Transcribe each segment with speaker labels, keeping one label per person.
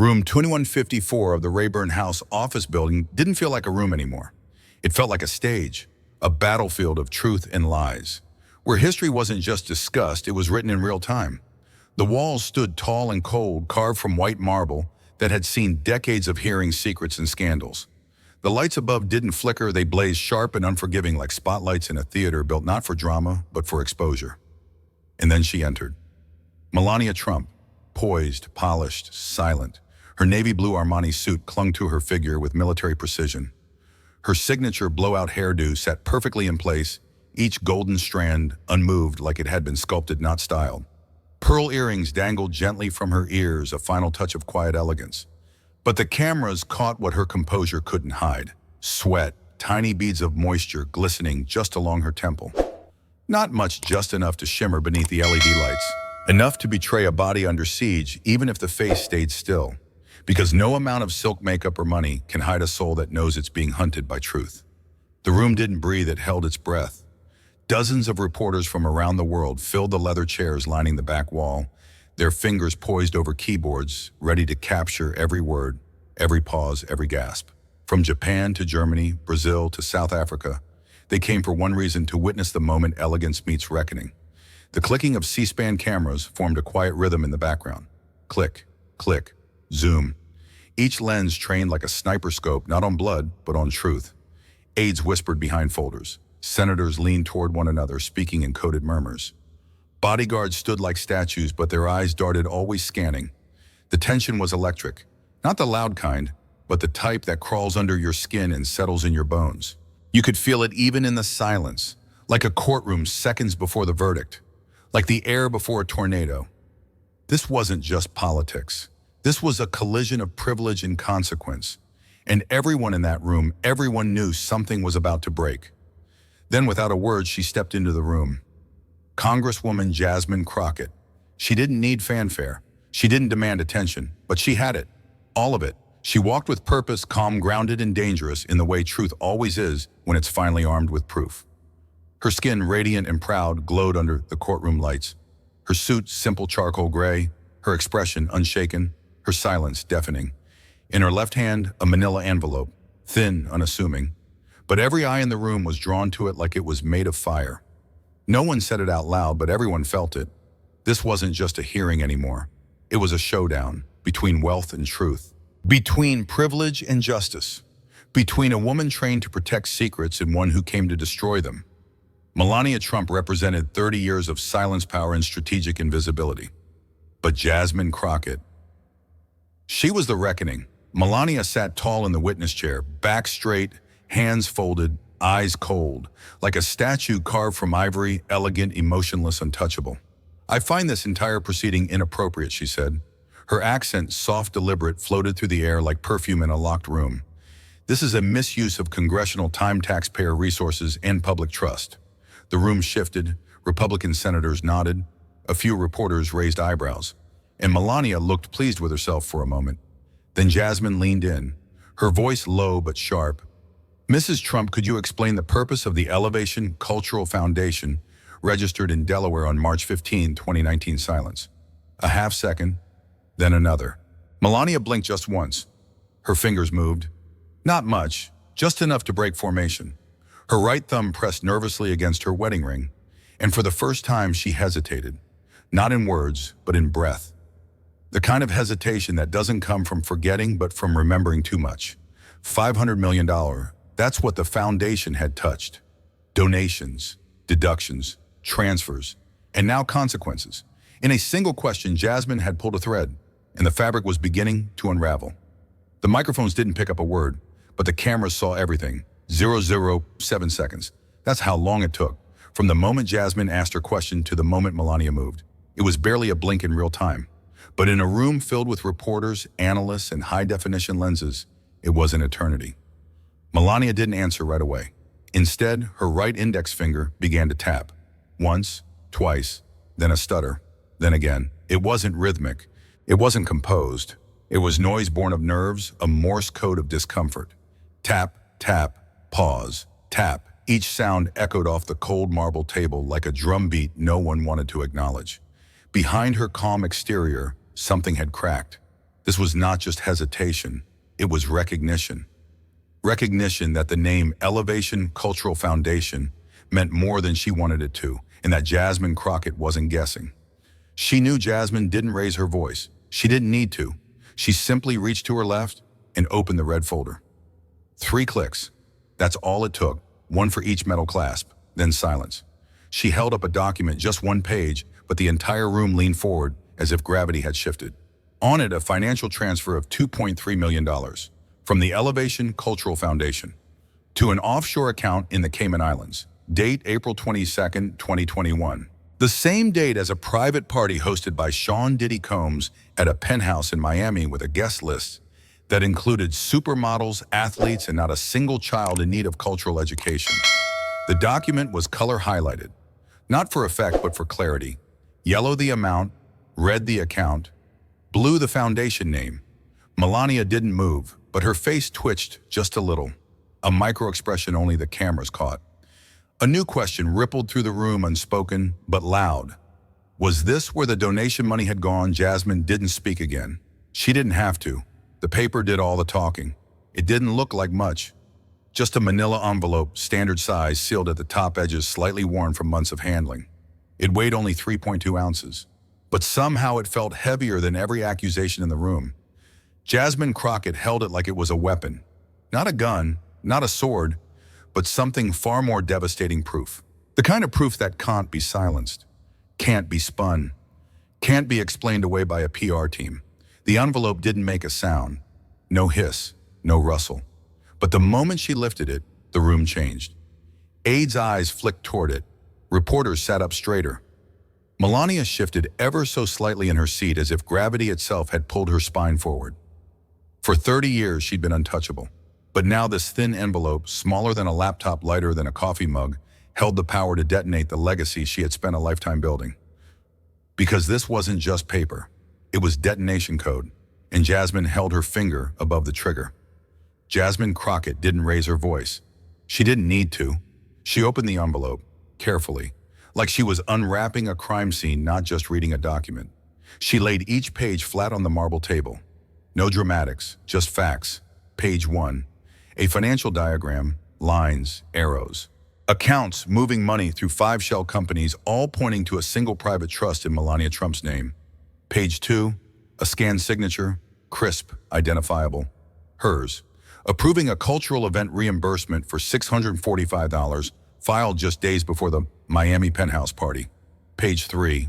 Speaker 1: Room 2154 of the Rayburn House office building didn't feel like a room anymore. It felt like a stage, a battlefield of truth and lies, where history wasn't just discussed, it was written in real time. The walls stood tall and cold, carved from white marble that had seen decades of hearing secrets and scandals. The lights above didn't flicker, they blazed sharp and unforgiving like spotlights in a theater built not for drama, but for exposure. And then she entered. Melania Trump, poised, polished, silent. Her navy blue Armani suit clung to her figure with military precision. Her signature blowout hairdo sat perfectly in place, each golden strand unmoved like it had been sculpted, not styled. Pearl earrings dangled gently from her ears, a final touch of quiet elegance. But the cameras caught what her composure couldn't hide. Sweat, tiny beads of moisture glistening just along her temple. Not much, just enough to shimmer beneath the LED lights. Enough to betray a body under siege, even if the face stayed still. Because no amount of silk makeup or money can hide a soul that knows it's being hunted by truth. The room didn't breathe, it held its breath. Dozens of reporters from around the world filled the leather chairs lining the back wall, their fingers poised over keyboards, ready to capture every word, every pause, every gasp. From Japan to Germany, Brazil to South Africa, they came for one reason: to witness the moment elegance meets reckoning. The clicking of C-SPAN cameras formed a quiet rhythm in the background. Click, click, zoom. Each lens trained like a sniper scope, not on blood, but on truth. Aides whispered behind folders. Senators leaned toward one another, speaking in coded murmurs. Bodyguards stood like statues, but their eyes darted, always scanning. The tension was electric. Not the loud kind, but the type that crawls under your skin and settles in your bones. You could feel it even in the silence, like a courtroom seconds before the verdict, like the air before a tornado. This wasn't just politics. This was a collision of privilege and consequence. And everyone in that room, everyone knew something was about to break. Then, without a word, she stepped into the room. Congresswoman Jasmine Crockett. She didn't need fanfare. She didn't demand attention, but she had it. All of it. She walked with purpose, calm, grounded, and dangerous in the way truth always is when it's finally armed with proof. Her skin, radiant and proud, glowed under the courtroom lights. Her suit, simple charcoal gray, her expression unshaken, her silence deafening. In her left hand, a manila envelope, thin, unassuming. But every eye in the room was drawn to it like it was made of fire. No one said it out loud, but everyone felt it. This wasn't just a hearing anymore. It was a showdown between wealth and truth, between privilege and justice, between a woman trained to protect secrets and one who came to destroy them. Melania Trump represented 30 years of silence, power, and strategic invisibility. But Jasmine Crockett, she was the reckoning. Melania sat tall in the witness chair, back straight, hands folded, eyes cold, like a statue carved from ivory, elegant, emotionless, untouchable. "I find this entire proceeding inappropriate," she said. Her accent, soft, deliberate, floated through the air like perfume in a locked room. "This is a misuse of congressional time, taxpayer resources, and public trust." The room shifted, Republican senators nodded, a few reporters raised eyebrows, and Melania looked pleased with herself for a moment. Then Jasmine leaned in, her voice low but sharp. "Mrs. Trump, could you explain the purpose of the Elevation Cultural Foundation, registered in Delaware on March 15, 2019?" Silence. A half second, then another. Melania blinked just once. Her fingers moved. Not much, just enough to break formation. Her right thumb pressed nervously against her wedding ring, and for the first time she hesitated. Not in words, but in breath. The kind of hesitation that doesn't come from forgetting, but from remembering too much. $500 million, that's what the foundation had touched. Donations, deductions, transfers, and now consequences. In a single question, Jasmine had pulled a thread, and the fabric was beginning to unravel. The microphones didn't pick up a word, but the cameras saw everything. 007 seconds. That's how long it took, from the moment Jasmine asked her question to the moment Melania moved. It was barely a blink in real time. But in a room filled with reporters, analysts, and high-definition lenses, it was an eternity. Melania didn't answer right away. Instead, her right index finger began to tap. Once, twice, then a stutter, then again. It wasn't rhythmic. It wasn't composed. It was noise born of nerves, a Morse code of discomfort. Tap, tap, pause, tap. Each sound echoed off the cold marble table like a drumbeat no one wanted to acknowledge. Behind her calm exterior, something had cracked. This was not just hesitation, it was recognition. Recognition that the name Elevation Cultural Foundation meant more than she wanted it to, and that Jasmine Crockett wasn't guessing. She knew Jasmine didn't raise her voice. She didn't need to. She simply reached to her left and opened the red folder. 3 clicks. That's all it took, one for each metal clasp, then silence. She held up a document, just 1 page, but the entire room leaned forward as if gravity had shifted. On it, a financial transfer of $2.3 million from the Elevation Cultural Foundation to an offshore account in the Cayman Islands. Date April 22, 2021. The same date as a private party hosted by Sean Diddy Combs at a penthouse in Miami with a guest list that included supermodels, athletes, and not a single child in need of cultural education. The document was color highlighted, not for effect but for clarity. Yellow the amount, red the account, blue the foundation name. Melania didn't move, but her face twitched just a little, a micro-expression only the cameras caught. A new question rippled through the room, unspoken but loud. Was this where the donation money had gone? Jasmine didn't speak again. She didn't have to. The paper did all the talking. It didn't look like much. Just a manila envelope, standard size, sealed at the top edges, slightly worn from months of handling. It weighed only 3.2 ounces. But somehow it felt heavier than every accusation in the room. Jasmine Crockett held it like it was a weapon. Not a gun, not a sword, but something far more devastating: proof. The kind of proof that can't be silenced, can't be spun, can't be explained away by a PR team. The envelope didn't make a sound. No hiss, no rustle. But the moment she lifted it, the room changed. Aide's eyes flicked toward it. Reporters sat up straighter. Melania shifted ever so slightly in her seat, as if gravity itself had pulled her spine forward. For 30 years, she'd been untouchable. But now this thin envelope, smaller than a laptop, lighter than a coffee mug, held the power to detonate the legacy she had spent a lifetime building. Because this wasn't just paper. It was detonation code, and Jasmine held her finger above the trigger. Jasmine Crockett didn't raise her voice. She didn't need to. She opened the envelope, carefully, like she was unwrapping a crime scene, not just reading a document. She laid each page flat on the marble table. No dramatics, just facts. Page 1. A financial diagram, lines, arrows. Accounts moving money through 5 shell companies, all pointing to a single private trust in Melania Trump's name. Page 2. A scanned signature, crisp, identifiable. Hers. Approving a cultural event reimbursement for $645, filed just days before the Miami penthouse party. Page 3.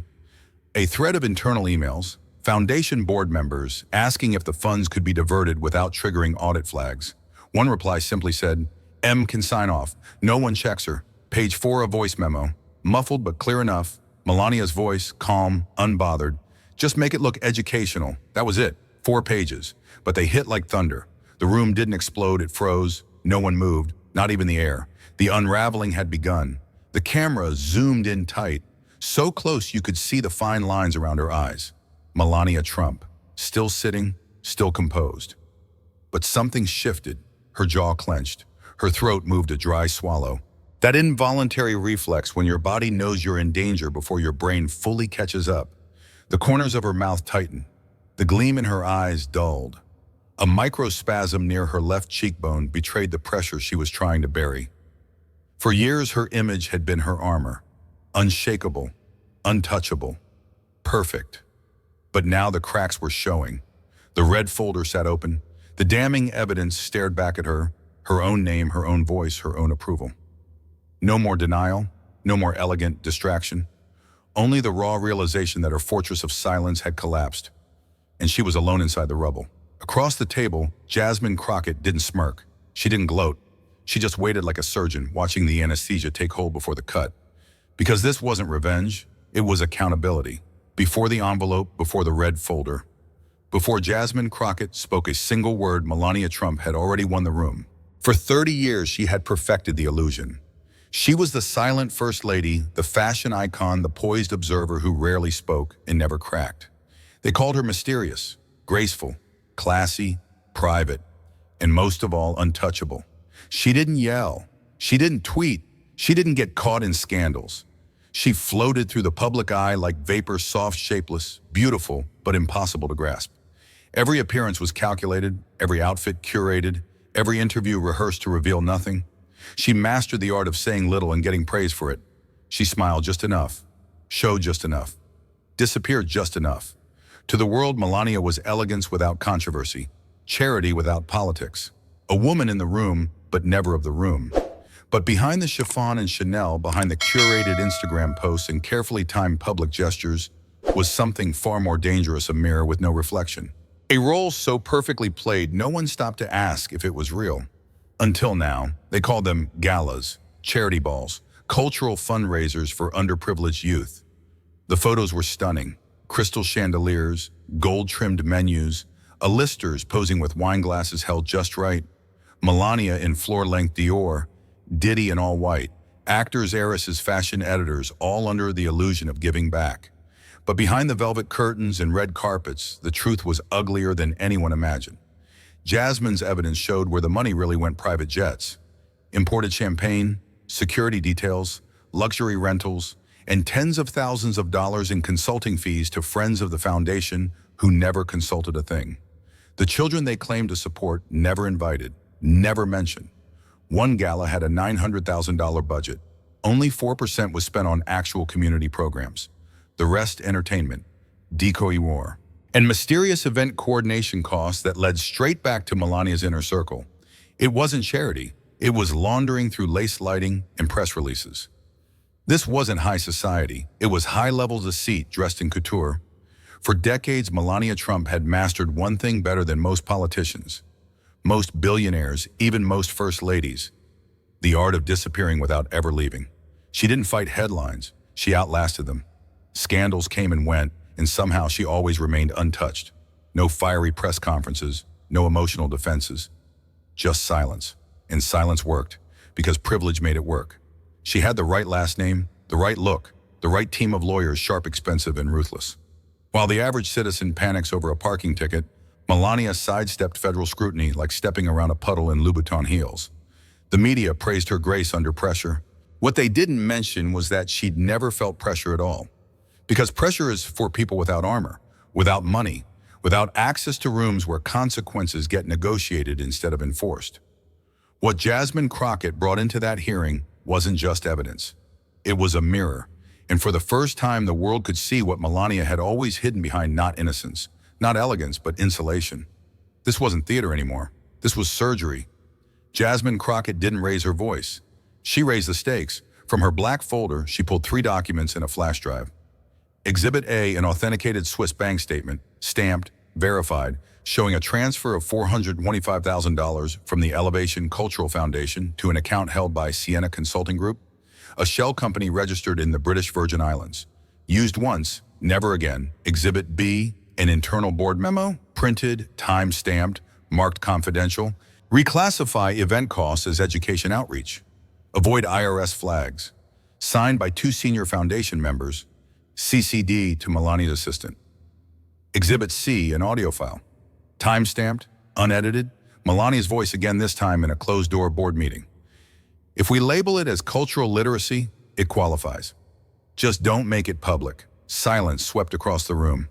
Speaker 1: A thread of internal emails, foundation board members asking if the funds could be diverted without triggering audit flags. One reply simply said, "M can sign off. No one checks her." Page 4, a voice memo, muffled but clear enough. Melania's voice, calm, unbothered. "Just make it look educational." That was it. 4 pages. But they hit like thunder. The room didn't explode, it froze. No one moved, not even the air. The unraveling had begun. The camera zoomed in tight, so close you could see the fine lines around her eyes. Melania Trump, still sitting, still composed. But something shifted. Her jaw clenched. Her throat moved a dry swallow. That involuntary reflex when your body knows you're in danger before your brain fully catches up. The corners of her mouth tightened. The gleam in her eyes dulled. A microspasm near her left cheekbone betrayed the pressure she was trying to bury. For years, her image had been her armor. Unshakable, untouchable, perfect. But now the cracks were showing. The red folder sat open. The damning evidence stared back at her, her own name, her own voice, her own approval. No more denial, no more elegant distraction. Only the raw realization that her fortress of silence had collapsed, and she was alone inside the rubble. Across the table, Jasmine Crockett didn't smirk. She didn't gloat. She just waited like a surgeon, watching the anesthesia take hold before the cut. Because this wasn't revenge, it was accountability. Before the envelope, before the red folder. Before Jasmine Crockett spoke a single word, Melania Trump had already won the room. For 30 years, she had perfected the illusion. She was the silent first lady, the fashion icon, the poised observer who rarely spoke and never cracked. They called her mysterious, graceful, classy, private, and most of all, untouchable. She didn't yell. She didn't tweet. She didn't get caught in scandals. She floated through the public eye like vapor, soft, shapeless, beautiful, but impossible to grasp. Every appearance was calculated, every outfit curated, every interview rehearsed to reveal nothing. She mastered the art of saying little and getting praise for it. She smiled just enough, showed just enough, disappeared just enough. To the world, Melania was elegance without controversy, charity without politics. A woman in the room, but never of the room. But behind the chiffon and Chanel, behind the curated Instagram posts and carefully timed public gestures, was something far more dangerous, a mirror with no reflection. A role so perfectly played, no one stopped to ask if it was real. Until now, they called them galas, charity balls, cultural fundraisers for underprivileged youth. The photos were stunning. Crystal chandeliers, gold-trimmed menus, A-listers posing with wine glasses held just right, Melania in floor-length Dior, Diddy in all white, actors, heiresses, fashion editors, all under the illusion of giving back. But behind the velvet curtains and red carpets, the truth was uglier than anyone imagined. Jasmine's evidence showed where the money really went: private jets, imported champagne, security details, luxury rentals, and tens of thousands of dollars in consulting fees to friends of the foundation who never consulted a thing. The children they claimed to support never invited, never mentioned. One gala had a $900,000 budget. Only 4% was spent on actual community programs. The rest entertainment, decoy, and mysterious event coordination costs that led straight back to Melania's inner circle. It wasn't charity. It was laundering through lace lighting and press releases. This wasn't high society. It was high-level deceit dressed in couture. For decades, Melania Trump had mastered one thing better than most politicians, most billionaires, even most first ladies: the art of disappearing without ever leaving. She didn't fight headlines. She outlasted them. Scandals came and went, and somehow she always remained untouched. No fiery press conferences, no emotional defenses, just silence. And silence worked, because privilege made it work. She had the right last name, the right look, the right team of lawyers, sharp, expensive, and ruthless. While the average citizen panics over a parking ticket, Melania sidestepped federal scrutiny like stepping around a puddle in Louboutin heels. The media praised her grace under pressure. What they didn't mention was that she'd never felt pressure at all. Because pressure is for people without armor, without money, without access to rooms where consequences get negotiated instead of enforced. What Jasmine Crockett brought into that hearing wasn't just evidence. It was a mirror. And for the first time, the world could see what Melania had always hidden behind: not innocence, not elegance, but insulation. This wasn't theater anymore. This was surgery. Jasmine Crockett didn't raise her voice. She raised the stakes. From her black folder, she pulled 3 documents in a flash drive. Exhibit A, an authenticated Swiss bank statement, stamped, verified, showing a transfer of $425,000 from the Elevation Cultural Foundation to an account held by Sienna Consulting Group, a shell company registered in the British Virgin Islands. Used once, never again. Exhibit B, an internal board memo, printed, time-stamped, marked confidential. Reclassify event costs as education outreach. Avoid IRS flags. Signed by 2 senior foundation members. CCD to Melania's assistant. Exhibit C, an audio file. Time-stamped, unedited, Melania's voice again, this time in a closed-door board meeting. If we label it as cultural literacy, it qualifies. Just don't make it public. Silence swept across the room.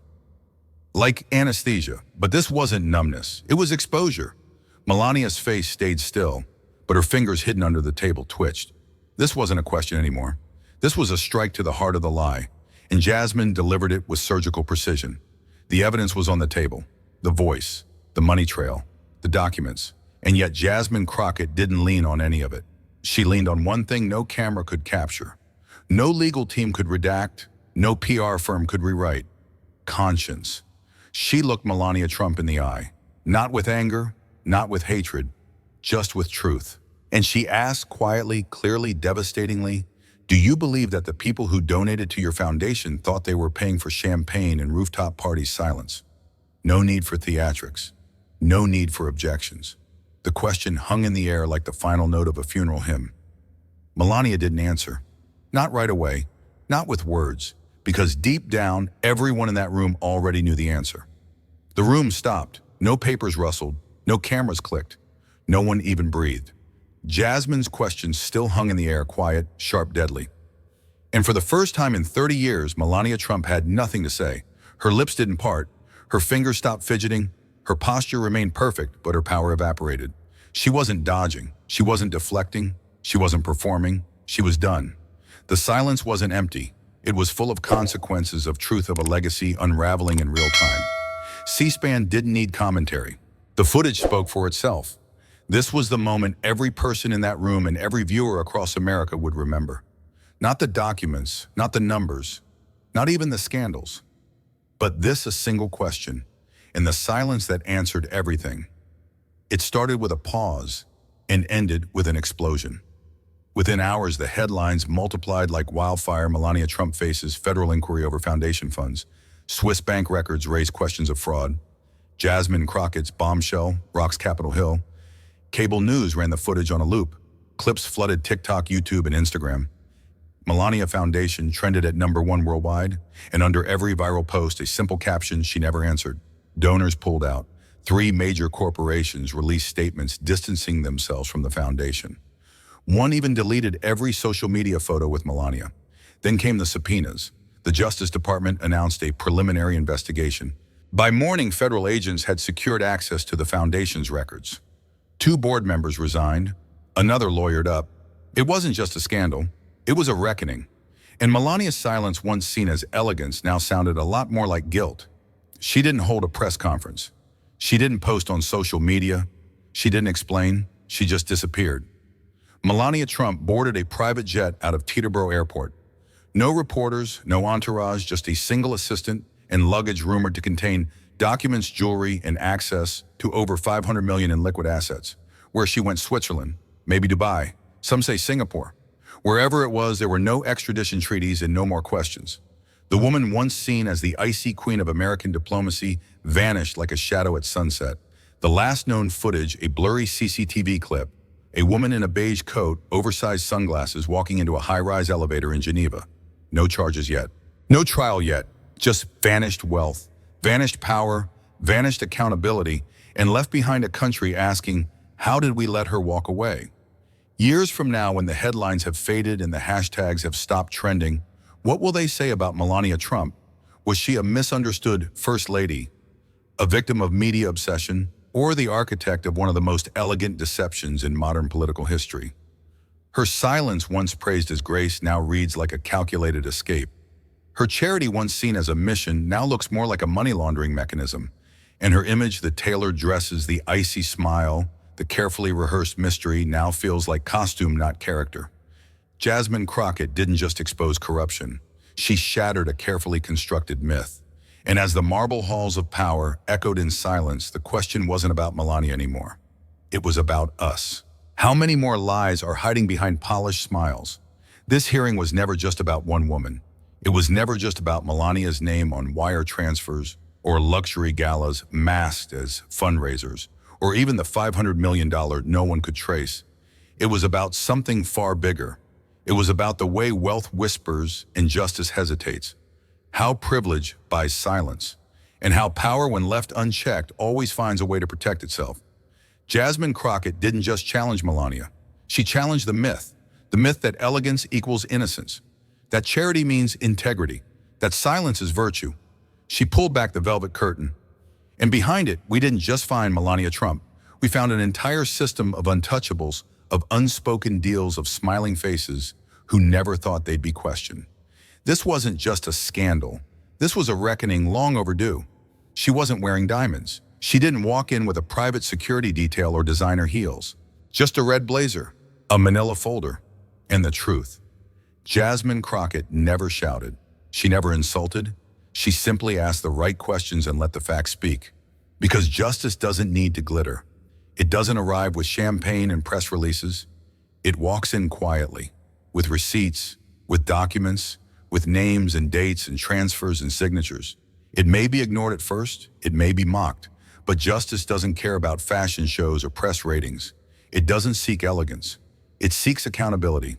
Speaker 1: Like anesthesia, but this wasn't numbness. It was exposure. Melania's face stayed still, but her fingers hidden under the table twitched. This wasn't a question anymore. This was a strike to the heart of the lie, and Jasmine delivered it with surgical precision. The evidence was on the table. The voice, the money trail, the documents, and yet Jasmine Crockett didn't lean on any of it. She leaned on one thing no camera could capture. No legal team could redact, no PR firm could rewrite: conscience. She looked Melania Trump in the eye, not with anger, not with hatred, just with truth. And she asked quietly, clearly, devastatingly, do you believe that the people who donated to your foundation thought they were paying for champagne and rooftop parties? Silence. No need for theatrics. No need for objections. The question hung in the air like the final note of a funeral hymn. Melania didn't answer. Not right away, not with words, because deep down, everyone in that room already knew the answer. The room stopped. No papers rustled. No cameras clicked. No one even breathed. Jasmine's question still hung in the air, quiet, sharp, deadly. And for the first time in 30 years, Melania Trump had nothing to say. Her lips didn't part. Her fingers stopped fidgeting. Her posture remained perfect, but her power evaporated. She wasn't dodging. She wasn't deflecting. She wasn't performing. She was done. The silence wasn't empty. It was full of consequences, of truth, of a legacy unraveling in real time. C-SPAN didn't need commentary. The footage spoke for itself. This was the moment every person in that room and every viewer across America would remember. Not the documents, not the numbers, not even the scandals, but this a single question, and the silence that answered everything. It started with a pause and ended with an explosion. Within hours, the headlines multiplied like wildfire. Melania Trump faces federal inquiry over foundation funds. Swiss bank records raise questions of fraud. Jasmine Crockett's bombshell rocks Capitol Hill. Cable news ran the footage on a loop. Clips flooded TikTok, YouTube, and Instagram. Melania Foundation trended at #1 worldwide, and under every viral post, a simple caption she never answered. Donors pulled out. 3 major corporations released statements distancing themselves from the foundation. One even deleted every social media photo with Melania. Then came the subpoenas. The Justice Department announced a preliminary investigation. By morning, federal agents had secured access to the foundation's records. 2 board members resigned. Another lawyered up. It wasn't just a scandal. It was a reckoning. And Melania's silence, once seen as elegance, now sounded a lot more like guilt. She didn't hold a press conference. She didn't post on social media. She didn't explain. She just disappeared. Melania Trump boarded a private jet out of Teterboro Airport. No reporters, no entourage, just a single assistant and luggage rumored to contain documents, jewelry, and access to over $500 million in liquid assets. Where she went: Switzerland, maybe Dubai, some say Singapore. Wherever it was, there were no extradition treaties and no more questions. The woman once seen as the icy queen of American diplomacy vanished like a shadow at sunset. The last known footage, a blurry CCTV clip, a woman in a beige coat, oversized sunglasses, walking into a high-rise elevator in Geneva. No charges yet. No trial yet. Just vanished wealth, vanished power, vanished accountability, and left behind a country asking, how did we let her walk away? Years from now, when the headlines have faded and the hashtags have stopped trending, what will they say about Melania Trump? Was she a misunderstood first lady, a victim of media obsession, or the architect of one of the most elegant deceptions in modern political history? Her silence, once praised as grace, now reads like a calculated escape. Her charity, once seen as a mission, now looks more like a money laundering mechanism. And her image, the tailored dresses, the icy smile, the carefully rehearsed mystery, now feels like costume, not character. Jasmine Crockett didn't just expose corruption. She shattered a carefully constructed myth. And as the marble halls of power echoed in silence, the question wasn't about Melania anymore. It was about us. How many more lies are hiding behind polished smiles? This hearing was never just about one woman. It was never just about Melania's name on wire transfers or luxury galas masked as fundraisers, or even the $500 million no one could trace. It was about something far bigger. It was about the way wealth whispers and justice hesitates, how privilege buys silence, and how power, when left unchecked, always finds a way to protect itself. Jasmine Crockett didn't just challenge Melania. She challenged the myth that elegance equals innocence, that charity means integrity, that silence is virtue. She pulled back the velvet curtain. And behind it, we didn't just find Melania Trump. We found an entire system of untouchables, of unspoken deals, of smiling faces who never thought they'd be questioned. This wasn't just a scandal. This was a reckoning long overdue. She wasn't wearing diamonds. She didn't walk in with a private security detail or designer heels. Just a red blazer, a manila folder, and the truth. Jasmine Crockett never shouted. She never insulted. She simply asked the right questions and let the facts speak. Because justice doesn't need to glitter. It doesn't arrive with champagne and press releases. It walks in quietly, with receipts, with documents, with names and dates and transfers and signatures. It may be ignored at first, it may be mocked, but justice doesn't care about fashion shows or press ratings. It doesn't seek elegance. It seeks accountability.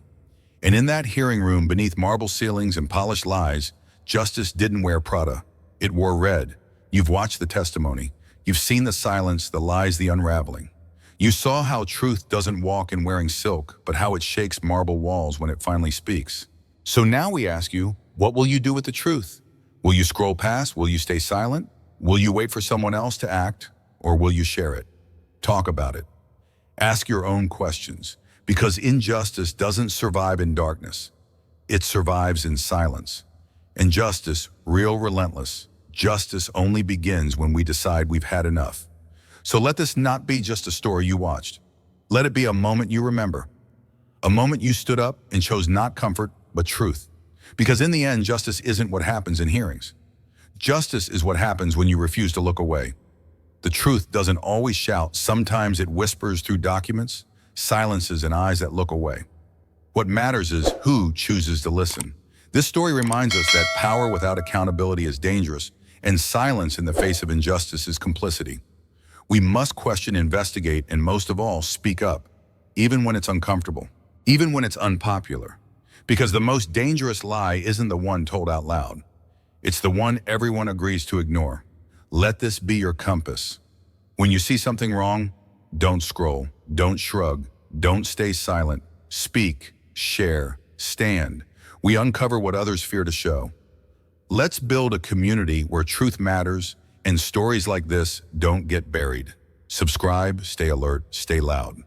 Speaker 1: And in that hearing room, beneath marble ceilings and polished lies, justice didn't wear Prada. It wore red. You've watched the testimony. You've seen the silence, the lies, the unraveling. You saw how truth doesn't walk in wearing silk, but how it shakes marble walls when it finally speaks. So now we ask you, what will you do with the truth? Will you scroll past? Will you stay silent? Will you wait for someone else to act? or will you share it? Talk about it. Ask your own questions, because injustice doesn't survive in darkness. It survives in silence. And justice, real relentless, justice only begins when we decide we've had enough. So let this not be just a story you watched. Let it be a moment you remember. A moment you stood up and chose not comfort, but truth. Because in the end, justice isn't what happens in hearings. Justice is what happens when you refuse to look away. The truth doesn't always shout. Sometimes it whispers through documents, silences in eyes that look away. What matters is who chooses to listen. This story reminds us that power without accountability is dangerous, and silence in the face of injustice is complicity. We must question, investigate, and most of all, speak up, even when it's uncomfortable, even when it's unpopular. Because the most dangerous lie isn't the one told out loud. It's the one everyone agrees to ignore. Let this be your compass. When you see something wrong, don't scroll, don't shrug, don't stay silent. Speak, share, stand. We uncover what others fear to show. Let's build a community where truth matters and stories like this don't get buried. Subscribe, stay alert, stay loud.